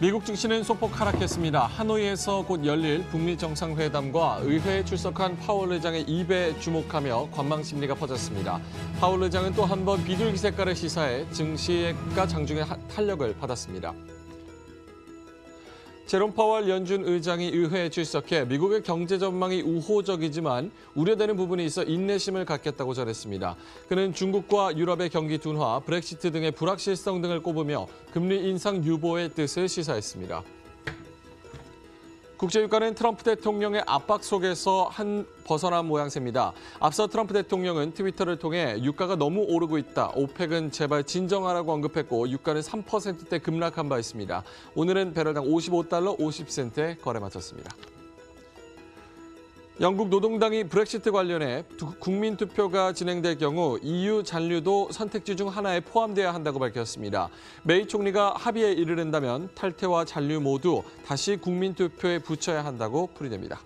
미국 증시는 소폭 하락했습니다. 하노이에서 곧 열릴 북미 정상회담과 의회에 출석한 파월 의장의 입에 주목하며 관망 심리가 퍼졌습니다. 파월 의장은 또 한 번 비둘기 색깔을 시사해 증시가 장중에 탄력을 받았습니다. 제롬 파월 연준 의장이 의회에 출석해 미국의 경제 전망이 우호적이지만 우려되는 부분이 있어 인내심을 갖겠다고 전했습니다. 그는 중국과 유럽의 경기 둔화, 브렉시트 등의 불확실성 등을 꼽으며 금리 인상 유보의 뜻을 시사했습니다. 국제유가는 트럼프 대통령의 압박 속에서 벗어난 모양새입니다. 앞서 트럼프 대통령은 트위터를 통해 유가가 너무 오르고 있다. 오펙은 제발 진정하라고 언급했고 유가는 3%대 급락한 바 있습니다. 오늘은 배럴당 55달러 50센트에 거래 마쳤습니다. 영국 노동당이 브렉시트 관련해 국민투표가 진행될 경우 EU 잔류도 선택지 중 하나에 포함돼야 한다고 밝혔습니다. 메이 총리가 합의에 이르른다면 탈퇴와 잔류 모두 다시 국민투표에 붙여야 한다고 풀이됩니다.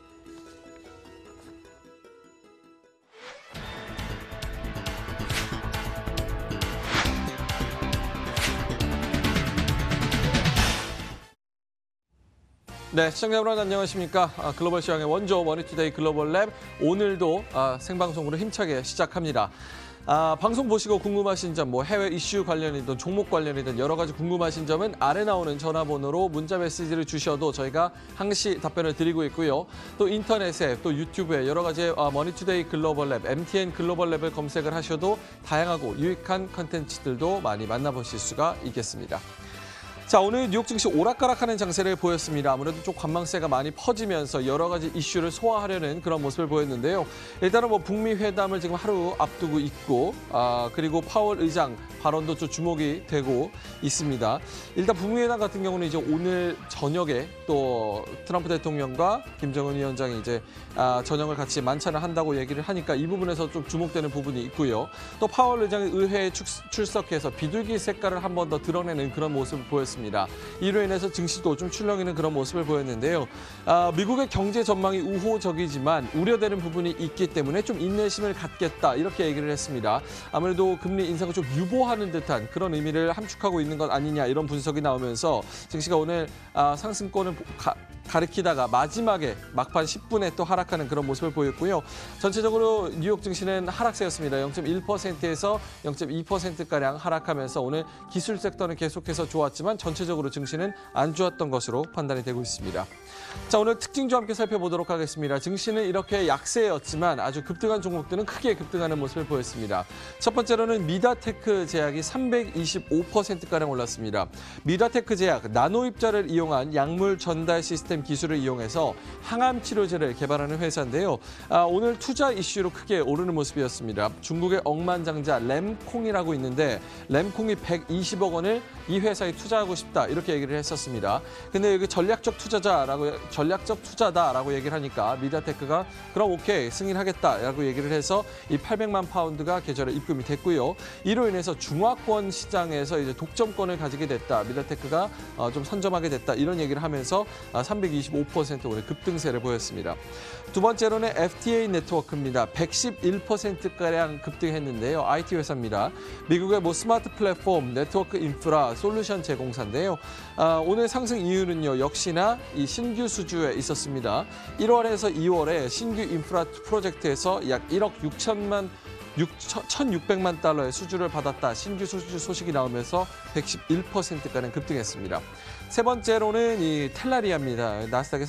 네, 시청자 여러분 안녕하십니까. 글로벌 시황의 원조 머니투데이 글로벌 랩 오늘도 생방송으로 힘차게 시작합니다. 방송 보시고 궁금하신 점, 해외 이슈 관련이든 종목 관련이든 여러 가지 궁금하신 점은 아래 나오는 전화번호로 문자 메시지를 주셔도 저희가 항시 답변을 드리고 있고요. 또 인터넷에 또 유튜브에 여러 가지 머니투데이 글로벌 랩, MTN 글로벌 랩을 검색을 하셔도 다양하고 유익한 컨텐츠들도 많이 만나보실 수가 있겠습니다. 자, 오늘 뉴욕 증시 오락가락하는 장세를 보였습니다. 아무래도 좀 관망세가 많이 퍼지면서 여러 가지 이슈를 소화하려는 그런 모습을 보였는데요. 일단은 북미 회담을 지금 하루 앞두고 있고, 그리고 파월 의장 발언도 좀 주목이 되고 있습니다. 일단 북미 회담 같은 경우는 이제 오늘 저녁에 또 트럼프 대통령과 김정은 위원장이 이제 저녁을 같이 만찬을 한다고 얘기를 하니까 이 부분에서 좀 주목되는 부분이 있고요. 또 파월 의장이 의회에 출석해서 비둘기 색깔을 한 번 더 드러내는 그런 모습을 보였습니다. 이로 인해서 증시도 좀 출렁이는 그런 모습을 보였는데요. 미국의 경제 전망이 우호적이지만 우려되는 부분이 있기 때문에 좀 인내심을 갖겠다 이렇게 얘기를 했습니다. 아무래도 금리 인상을 좀 유보하는 듯한 그런 의미를 함축하고 있는 것 아니냐 이런 분석이 나오면서 증시가 오늘 상승권을 가리키다가 마지막에 막판 10분에 또 하락하는 그런 모습을 보였고요. 전체적으로 뉴욕 증시는 하락세였습니다. 0.1%에서 0.2%가량 하락하면서 오늘 기술 섹터는 계속해서 좋았지만 전체적으로 증시는 안 좋았던 것으로 판단이 되고 있습니다. 자, 오늘 특징주 함께 살펴보도록 하겠습니다. 증시는 이렇게 약세였지만 아주 급등한 종목들은 크게 급등하는 모습을 보였습니다. 첫 번째로는 미다테크 제약이 325%가량 올랐습니다. 미다테크 제약, 나노 입자를 이용한 약물 전달 시스템 기술을 이용해서 항암 치료제를 개발하는 회사인데요. 오늘 투자 이슈로 크게 오르는 모습이었습니다. 중국의 억만장자 램콩이라고 있는데 램콩이 120억 원을 이 회사에 투자하고 싶다 이렇게 얘기를 했었습니다. 근데 여기 전략적 투자다라고 얘기를 하니까 미다테크가 그럼 오케이 승인하겠다라고 얘기를 해서 이 800만 파운드가 계좌로 입금이 됐고요. 이로 인해서 중화권 시장에서 이제 독점권을 가지게 됐다. 미다테크가 좀 선점하게 됐다. 이런 얘기를 하면서 325% 오늘 급등세를 보였습니다. 두 번째로는 FTA 네트워크입니다. 111%가량 급등했는데요. IT 회사입니다. 미국의 스마트 플랫폼, 네트워크 인프라, 솔루션 제공사인데요. 오늘 상승 이유는요. 역시나 이 신규 수주에 있었습니다. 1월에서 2월에 신규 인프라 프로젝트에서 약 1억 1,600만 달러의 수주를 받았다. 신규 수주 소식이 나오면서 111%가량 급등했습니다. 세 번째로는 이 텔라리아입니다. 나스닥에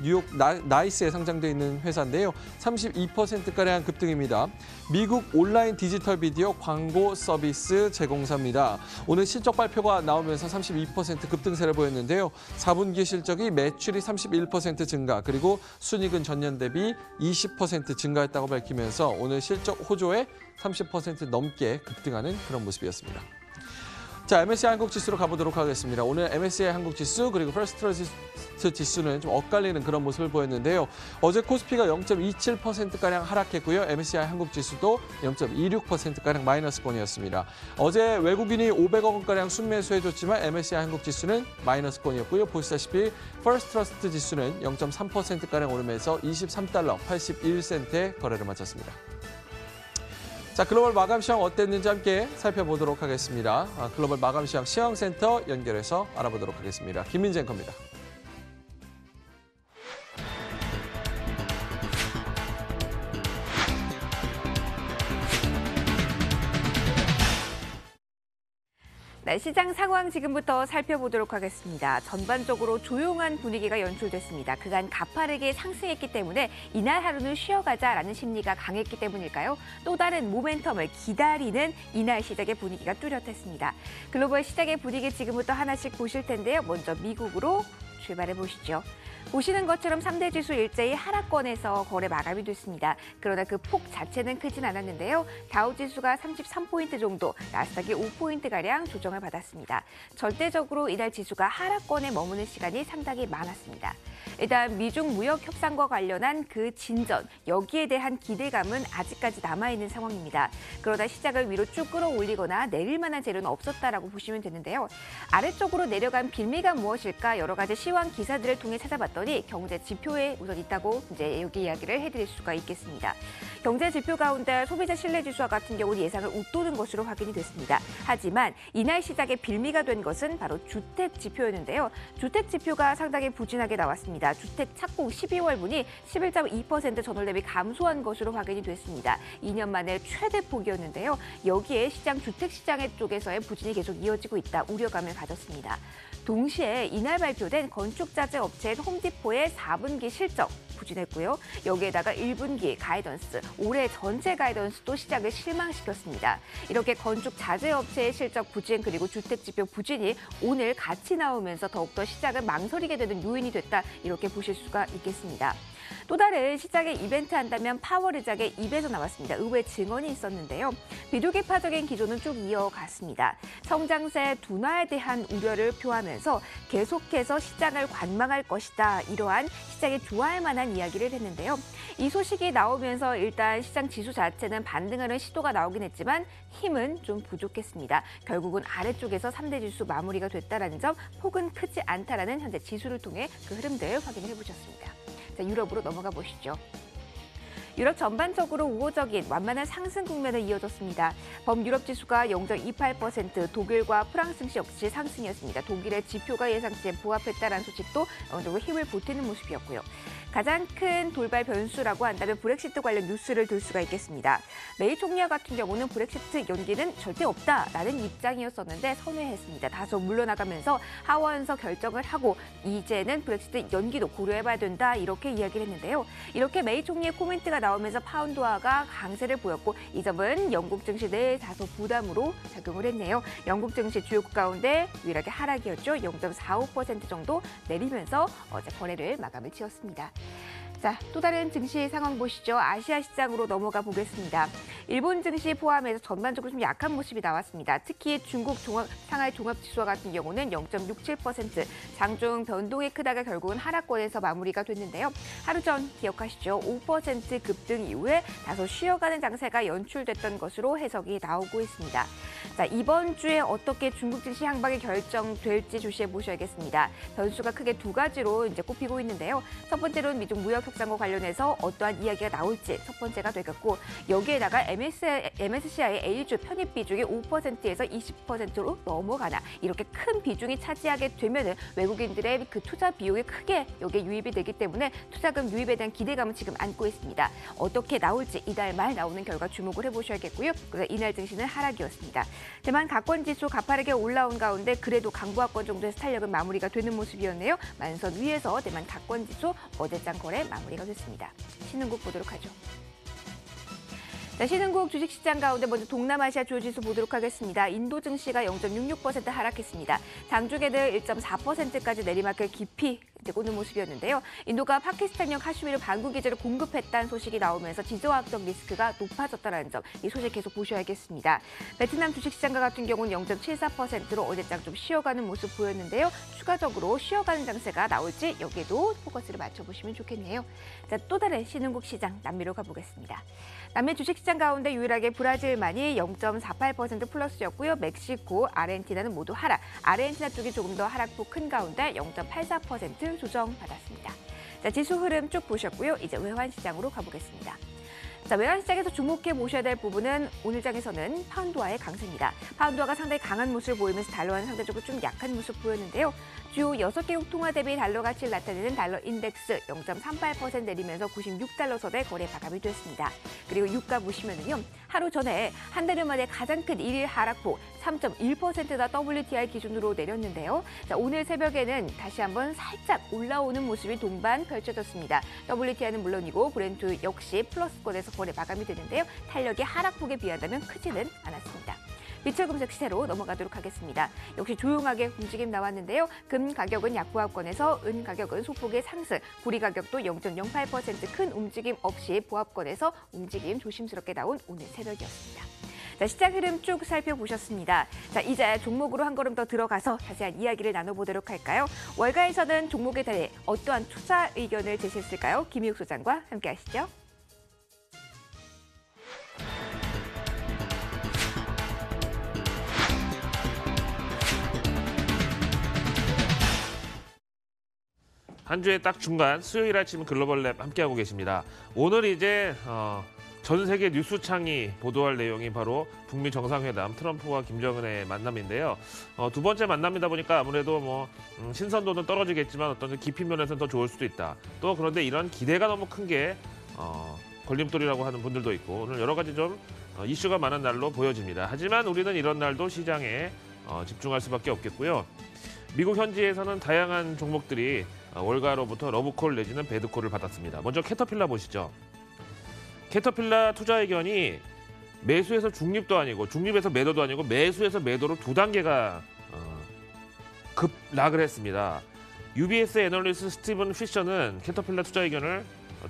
뉴욕 나이스에 상장돼 있는 회사인데요. 32%가량 급등입니다. 미국 온라인 디지털 비디오 광고 서비스 제공사입니다. 오늘 실적 발표가 나오면서 32% 급등세를 보였는데요. 4분기 실적이 매출이 31% 증가, 그리고 순이익은 전년 대비 20% 증가했다고 밝히면서 오늘 실적 호조에 30% 넘게 급등하는 그런 모습이었습니다. 자, MSCI 한국 지수로 가보도록 하겠습니다. 오늘 MSCI 한국 지수 그리고 퍼스트트러스트 지수는 좀 엇갈리는 그런 모습을 보였는데요. 어제 코스피가 0.27%가량 하락했고요. MSCI 한국 지수도 0.26%가량 마이너스권이었습니다. 어제 외국인이 500억 원가량 순매수해줬지만 MSCI 한국 지수는 마이너스권이었고요. 보시다시피 퍼스트트러스트 지수는 0.3%가량 오르면서 23달러 81센트에 거래를 마쳤습니다. 자, 글로벌 마감 시황 어땠는지 함께 살펴보도록 하겠습니다. 글로벌 마감 시황 시황센터 연결해서 알아보도록 하겠습니다. 김민재 앵커입니다. 네, 시장 상황 지금부터 살펴보도록 하겠습니다. 전반적으로 조용한 분위기가 연출됐습니다. 그간 가파르게 상승했기 때문에 이날 하루는 쉬어가자라는 심리가 강했기 때문일까요? 또 다른 모멘텀을 기다리는 이날 시작의 분위기가 뚜렷했습니다. 글로벌 시장의 분위기 지금부터 하나씩 보실 텐데요. 먼저 미국으로 출발해 보시죠. 보시는 것처럼 3대 지수 일제히 하락권에서 거래 마감이 됐습니다. 그러나 그 폭 자체는 크진 않았는데요. 다우지수가 33포인트 정도, 나스닥이 5포인트가량 조정을 받았습니다. 절대적으로 이날 지수가 하락권에 머무는 시간이 상당히 많았습니다. 일단 미중 무역 협상과 관련한 그 진전, 여기에 대한 기대감은 아직까지 남아있는 상황입니다. 그러다 시장을 위로 쭉 끌어올리거나 내릴 만한 재료는 없었다라고 보시면 되는데요. 아래쪽으로 내려간 빌미가 무엇일까 여러 가지 시황 기사들을 통해 찾아봤더니 경제 지표에 우선 있다고 이제 여기 이야기를 해드릴 수가 있겠습니다. 경제 지표 가운데 소비자 신뢰 지수와 같은 경우는 예상을 웃도는 것으로 확인이 됐습니다. 하지만 이날 시작에 빌미가 된 것은 바로 주택 지표였는데요. 주택 지표가 상당히 부진하게 나왔습니다. 주택 착공 12월분이 11.2% 전월 대비 감소한 것으로 확인이 됐습니다. 2년 만에 최대 폭이었는데요. 여기에 주택 시장 쪽에서의 부진이 계속 이어지고 있다 우려감을 가졌습니다. 동시에 이날 발표된 건축자재 업체인 홈디포의 4분기 실적 부진했고요. 여기에다가 1분기 가이던스, 올해 전체 가이던스도 시장을 실망시켰습니다. 이렇게 건축자재 업체의 실적 부진 그리고 주택지표 부진이 오늘 같이 나오면서 더욱더 시장을 망설이게 되는 요인이 됐다 이렇게 보실 수가 있겠습니다. 또 다른 시장의 이벤트 한다면 파월의장의 입에서 나왔습니다. 의외 증언이 있었는데요. 비둘기파적인 기조는 쭉 이어갔습니다. 성장세 둔화에 대한 우려를 표하면서 계속해서 시장을 관망할 것이다. 이러한 시장이 좋아할 만한 이야기를 했는데요. 이 소식이 나오면서 일단 시장 지수 자체는 반등하는 시도가 나오긴 했지만 힘은 좀 부족했습니다. 결국은 아래쪽에서 3대 지수 마무리가 됐다는 점, 폭은 크지 않다라는 현재 지수를 통해 그 흐름들 확인해 보셨습니다. 자, 유럽으로 넘어가 보시죠. 유럽 전반적으로 우호적인 완만한 상승 국면을 이어졌습니다. 범유럽 지수가 0.28%, 독일과 프랑스 증시 역시 상승이었습니다. 독일의 지표가 예상치에 부합했다는 소식도 어느 정도 힘을 보태는 모습이었고요. 가장 큰 돌발 변수라고 한다면 브렉시트 관련 뉴스를 들 수가 있겠습니다. 메이 총리와 같은 경우는 브렉시트 연기는 절대 없다라는 입장이었었는데 선회했습니다. 다소 물러나가면서 하원서 결정을 하고 이제는 브렉시트 연기도 고려해봐야 된다 이렇게 이야기를 했는데요. 이렇게 메이 총리의 코멘트가 나오면서 파운드화가 강세를 보였고 이 점은 영국 증시 내 다소 부담으로 작용을 했네요. 영국 증시 주요국 가운데 유일하게 하락이었죠. 0.45% 정도 내리면서 어제 거래를 마감을 지었습니다. 자, 또 다른 증시 상황 보시죠. 아시아 시장으로 넘어가 보겠습니다. 일본 증시 포함해서 전반적으로 좀 약한 모습이 나왔습니다. 특히 중국 상하이 종합지수와 같은 경우는 0.67%, 장중 변동이 크다가 결국은 하락권에서 마무리가 됐는데요. 하루 전 기억하시죠? 5% 급등 이후에 다소 쉬어가는 장세가 연출됐던 것으로 해석이 나오고 있습니다. 자, 이번 주에 어떻게 중국 증시 향방이 결정될지 주시해 보셔야겠습니다. 변수가 크게 두 가지로 이제 꼽히고 있는데요. 첫 번째로는 미중 무역 협상과 관련해서 어떠한 이야기가 나올지 첫 번째가 되겠고 여기에다가 MSCI A주 편입 비중이 5%에서 20%로 넘어가나 이렇게 큰 비중이 차지하게 되면은 외국인들의 그 투자 비용이 크게 여기에 유입이 되기 때문에 투자금 유입에 대한 기대감은 지금 안고 있습니다. 어떻게 나올지 이달 말 나오는 결과 주목을 해보셔야겠고요. 그래서 이날 증시는 하락이었습니다. 대만 가권지수 가파르게 올라온 가운데 그래도 강보합권 정도에서 탄력은 마무리가 되는 모습이었네요. 만선 위에서 대만 가권지수 어제장 거래 마무리가 됐습니다. 신흥국 보도록 하죠. 자, 신흥국 주식시장 가운데 먼저 동남아시아 주요 지수 보도록 하겠습니다. 인도 증시가 0.66% 하락했습니다. 장중에는 1.4%까지 내리막을 깊이 꽂는 모습이었는데요. 인도가 파키스탄형 카슈미르 반군 기지를 공급했다는 소식이 나오면서 지정학적 리스크가 높아졌다는 점, 이 소식 계속 보셔야겠습니다. 베트남 주식시장과 같은 경우는 0.74%로 어제장 좀 쉬어가는 모습 보였는데요. 추가적으로 쉬어가는 장세가 나올지 여기에도 포커스를 맞춰보시면 좋겠네요. 자, 또 다른 신흥국 시장 남미로 가보겠습니다. 남미 주식시장 가운데 유일하게 브라질만이 0.48% 플러스였고요. 멕시코, 아르헨티나는 모두 하락. 아르헨티나 쪽이 조금 더 하락폭 큰 가운데 0.84% 조정받았습니다. 자, 지수 흐름 쭉 보셨고요. 이제 외환시장으로 가보겠습니다. 자, 외환시장에서 주목해 보셔야 될 부분은 오늘 장에서는 파운드화의 강세입니다. 파운드화가 상당히 강한 모습을 보이면서 달러와는 상대적으로 좀 약한 모습 보였는데요. 주요 6개국 통화 대비 달러 가치를 나타내는 달러 인덱스 0.38% 내리면서 96달러 선에 거래 마감이 됐습니다. 그리고 유가 보시면은요. 하루 전에 한 달 만에 가장 큰 일일 하락폭 3.1%다 WTI 기준으로 내렸는데요. 자, 오늘 새벽에는 다시 한번 살짝 올라오는 모습이 동반 펼쳐졌습니다. WTI는 물론이고 브렌트 역시 플러스권에서 거래 마감이 되는데요. 탄력이 하락폭에 비한다면 크지는 않았습니다. 비철금속 시세로 넘어가도록 하겠습니다. 역시 조용하게 움직임 나왔는데요. 금 가격은 약보합권에서 은 가격은 소폭의 상승, 구리 가격도 0.08% 큰 움직임 없이 보합권에서 움직임 조심스럽게 나온 오늘 새벽이었습니다. 자, 시장 흐름 쭉 살펴보셨습니다. 자, 이제 종목으로 한 걸음 더 들어가서 자세한 이야기를 나눠보도록 할까요? 월가에서는 종목에 대해 어떠한 투자 의견을 제시했을까요? 김희욱 소장과 함께 하시죠. 한 주의 딱 중간 수요일 아침 글로벌랩 함께하고 계십니다. 오늘 이제 전 세계 뉴스창이 보도할 내용이 바로 북미 정상회담 트럼프와 김정은의 만남인데요. 두 번째 만남이다 보니까 아무래도 신선도는 떨어지겠지만 어떤 깊이 면에서는 더 좋을 수도 있다. 또 그런데 이런 기대가 너무 큰 게 걸림돌이라고 하는 분들도 있고 오늘 여러 가지 좀 이슈가 많은 날로 보여집니다. 하지만 우리는 이런 날도 시장에 집중할 수밖에 없겠고요. 미국 현지에서는 다양한 종목들이 월가로부터 러브콜 내지는 배드콜을 받았습니다. 먼저 캐터필라 보시죠. 캐터필라 투자 의견이 매수에서 중립도 아니고 중립에서 매도도 아니고 매수에서 매도로 두 단계가 급락을 했습니다. UBS 애널리스트 스티븐 피셔는 캐터필라 투자 의견을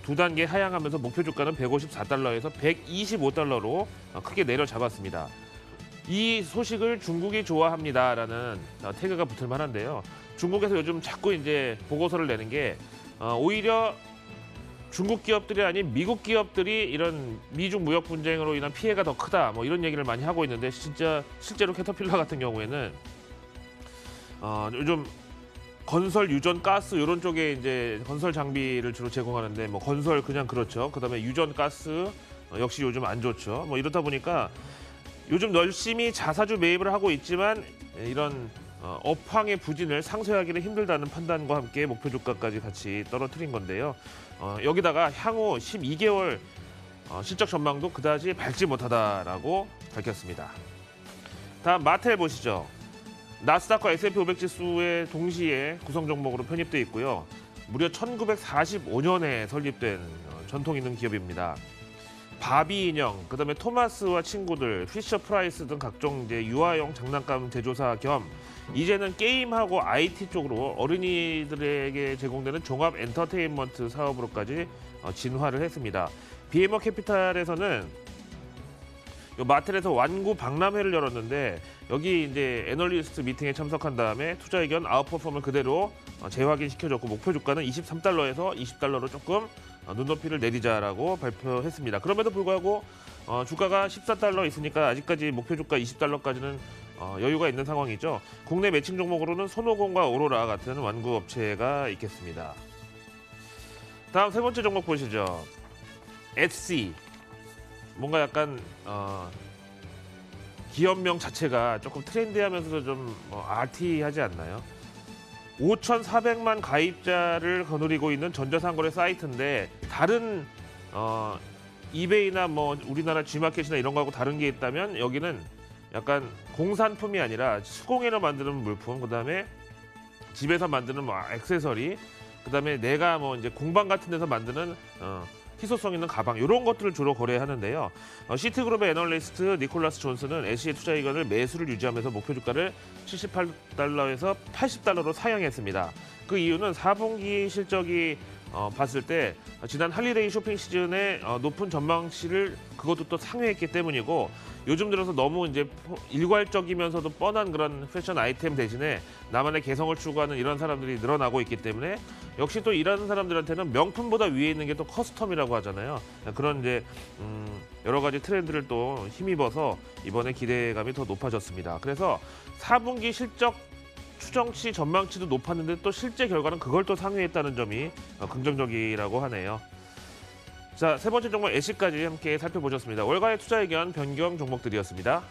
두 단계 하향하면서 목표 주가는 154달러에서 125달러로 크게 내려잡았습니다. 이 소식을 중국이 좋아합니다라는 태그가 붙을 만한데요. 중국에서 요즘 자꾸 이제 보고서를 내는 게 오히려 중국 기업들이 아닌 미국 기업들이 이런 미중 무역 분쟁으로 인한 피해가 더 크다 이런 얘기를 많이 하고 있는데 진짜 실제로 캐터필라 같은 경우에는 요즘 건설 유전 가스 이런 쪽에 이제 건설 장비를 주로 제공하는데 건설 그냥 그렇죠. 그다음에 유전 가스 역시 요즘 안 좋죠. 이렇다 보니까 요즘 열심히 자사주 매입을 하고 있지만 이런 업황의 부진을 상쇄하기는 힘들다는 판단과 함께 목표 주가까지 같이 떨어뜨린 건데요. 여기다가 향후 12개월 실적 전망도 그다지 밝지 못하다라고 밝혔습니다. 다음 마텔 보시죠. 나스닥과 S&P 500 지수에 동시에 구성 종목으로 편입돼 있고요. 무려 1945년에 설립된 전통 있는 기업입니다. 바비 인형, 그다음에 토마스와 친구들, 피셔 프라이스 등 각종 이제 유아용 장난감 제조사 겸 이제는 게임하고 IT 쪽으로 어린이들에게 제공되는 종합 엔터테인먼트 사업으로까지 진화를 했습니다. BMO 캐피탈에서는 마텔에서 완구 박람회를 열었는데 여기 이제 애널리스트 미팅에 참석한 다음에 투자 의견 아웃퍼폼을 그대로 재확인시켜줬고 목표 주가는 23달러에서 20달러로 조금 눈높이를 내리자라고 발표했습니다. 그럼에도 불구하고 주가가 14달러 있으니까 아직까지 목표 주가 20달러까지는 여유가 있는 상황이죠. 국내 매칭 종목으로는 손오공과 오로라 같은 완구 업체가 있겠습니다. 다음 세 번째 종목 보시죠. 엣시. 뭔가 약간 기업명 자체가 조금 트렌디하면서도 좀 아티하지 않나요? 5,400만 가입자를 거느리고 있는 전자상거래 사이트인데 다른 이베이나 우리나라 G마켓이나 이런 거하고 다른 게 있다면 여기는 약간 공산품이 아니라 수공예로 만드는 물품, 그다음에 집에서 만드는 액세서리, 그다음에 내가 이제 공방 같은 데서 만드는 희소성 있는 가방 이런 것들을 주로 거래하는데요. 시트그룹의 애널리스트 니콜라스 존슨은 애쉬의 투자 의견을 매수를 유지하면서 목표 주가를 78달러에서 80달러로 상향했습니다. 그 이유는 4분기 실적이 봤을 때 지난 할리데이 쇼핑 시즌의 높은 전망치를 그것도 또 상회했기 때문이고 요즘 들어서 너무 이제 일괄적이면서도 뻔한 그런 패션 아이템 대신에 나만의 개성을 추구하는 이런 사람들이 늘어나고 있기 때문에 역시 또 일하는 사람들한테는 명품보다 위에 있는 게 또 커스텀이라고 하잖아요. 그런 이제 여러 가지 트렌드를 또 힘입어서 이번에 기대감이 더 높아졌습니다. 그래서 4분기 실적 추정치 전망치도 높았는데 또 실제 결과는 그걸 또 상회했다는 점이 긍정적이라고 하네요. 자, 세 번째 종목 애쉬까지 함께 살펴보셨습니다. 월가의 투자 의견 변경 종목들이었습니다.